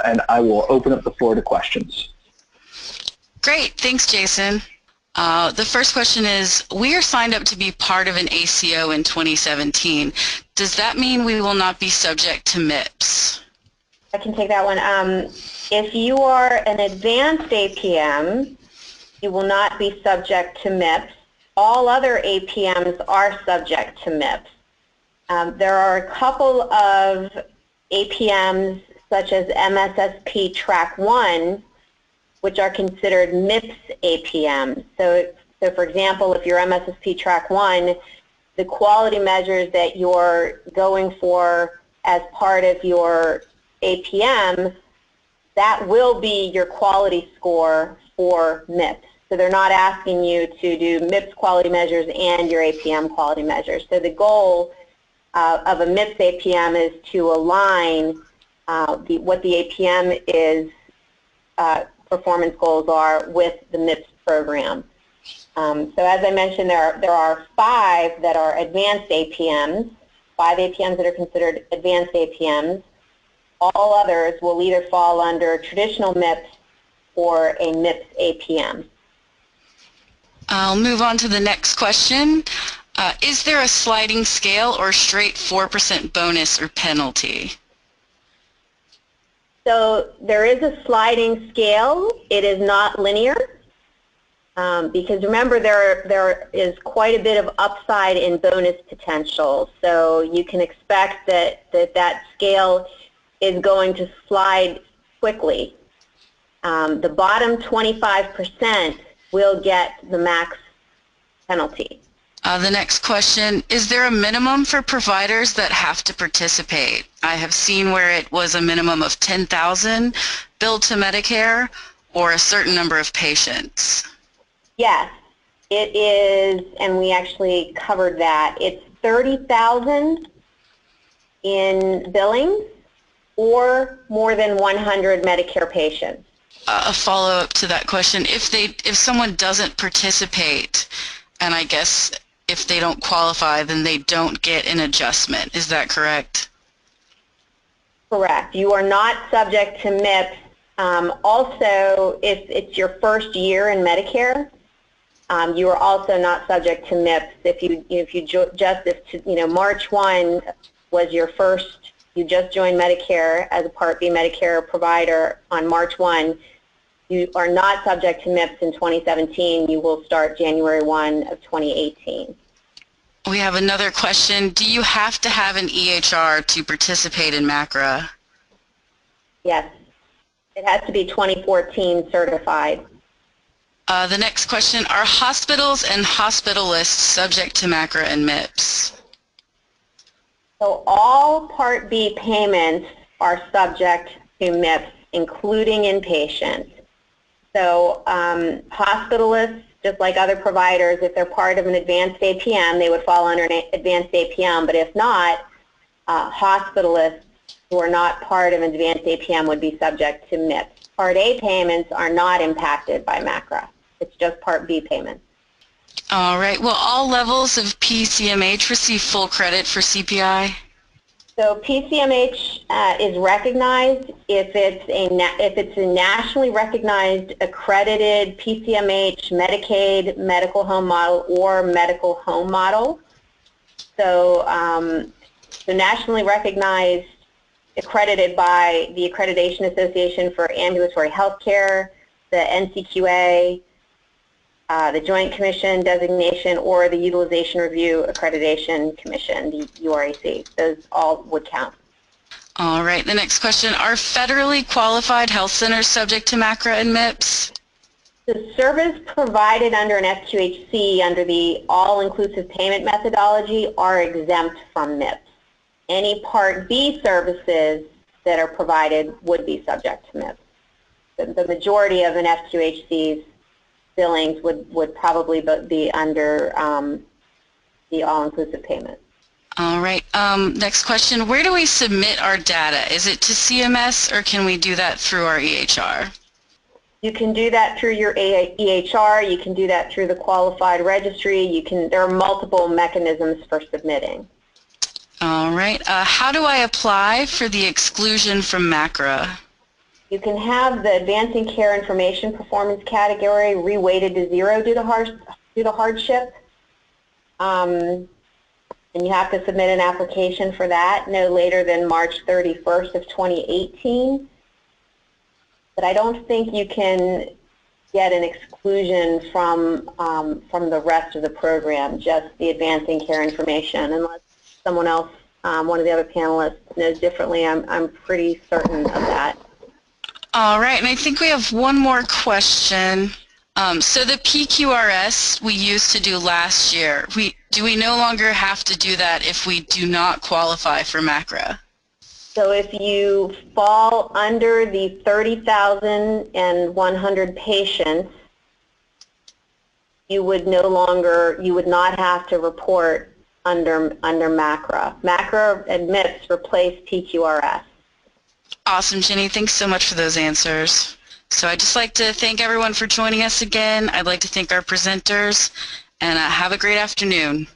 and I will open up the floor to questions. Great, thanks, Jason. The first question is, we are signed up to be part of an ACO in 2017. Does that mean we will not be subject to MIPS? I can take that one. If you are an advanced APM, you will not be subject to MIPS. All other APMs are subject to MIPS. There are a couple of APMs, such as MSSP Track 1, which are considered MIPS APMs. So for example, if you're MSSP Track 1, the quality measures that you're going for as part of your APM, that will be your quality score for MIPS. So they're not asking you to do MIPS quality measures and your APM quality measures. So the goal of a MIPS APM is to align what the APM is, performance goals are, with the MIPS program. So as I mentioned, there are 5 that are advanced APMs, 5 APMs that are considered advanced APMs. All others will either fall under traditional MIPS or a MIPS APM. I'll move on to the next question. Is there a sliding scale or straight 4% bonus or penalty? So there is a sliding scale. It is not linear because remember there is quite a bit of upside in bonus potential. So you can expect that scale is going to slide quickly. The bottom 25% will get the max penalty. The next question, is there a minimum for providers that have to participate? I have seen where it was a minimum of 10,000 billed to Medicare or a certain number of patients. Yes, it is, and we actually covered that. It's 30,000 in billings or more than 100 Medicare patients. A follow-up to that question, if someone doesn't participate, and I guess if they don't qualify, then they don't get an adjustment. Is that correct? Correct. You are not subject to MIPS. Also, if it's your first year in Medicare, you are also not subject to MIPS. If March 1 was your first, you just joined Medicare as a Part B Medicare provider on March 1, you are not subject to MIPS in 2017. You will start January 1 of 2018. We have another question. Do you have to have an EHR to participate in MACRA? Yes. It has to be 2014 certified. The next question, are hospitals and hospitalists subject to MACRA and MIPS? So all Part B payments are subject to MIPS, including inpatient. So hospitalists, just like other providers, if they're part of an advanced APM, they would fall under an advanced APM. But if not, hospitalists who are not part of an advanced APM would be subject to MIPS. Part A payments are not impacted by MACRA. It's just Part B payments. All right. Will all levels of PCMH receive full credit for CPI? So PCMH is recognized if it's a nationally recognized accredited PCMH Medicaid medical home model or medical home model. So, nationally recognized, accredited by the Accreditation Association for Ambulatory Healthcare, the NCQA, the Joint Commission designation, or the Utilization Review Accreditation Commission, the URAC. Those all would count. All right, the next question, are federally qualified health centers subject to MACRA and MIPS? The service provided under an FQHC under the all-inclusive payment methodology are exempt from MIPS. Any Part B services that are provided would be subject to MIPS. The majority of an FQHC's billings would probably be under the all-inclusive payment. All right. Next question. Where do we submit our data? Is it to CMS or can we do that through our EHR? You can do that through your EHR. You can do that through the qualified registry. There are multiple mechanisms for submitting. All right. How do I apply for the exclusion from MACRA? You can have the advancing care information performance category reweighted to 0 due to hardship. And you have to submit an application for that no later than March 31st of 2018. But I don't think you can get an exclusion from the rest of the program, just the advancing care information, unless someone else, one of the other panelists, knows differently. I'm pretty certain of that. All right, and I think we have one more question. So the PQRS we used to do last year, do we no longer have to do that if we do not qualify for MACRA? So if you fall under the 30,100 patients, you would not have to report under MACRA. MACRA and MIPS replace PQRS. Awesome, Jenny. Thanks so much for those answers. So I'd just like to thank everyone for joining us again. I'd like to thank our presenters, and have a great afternoon.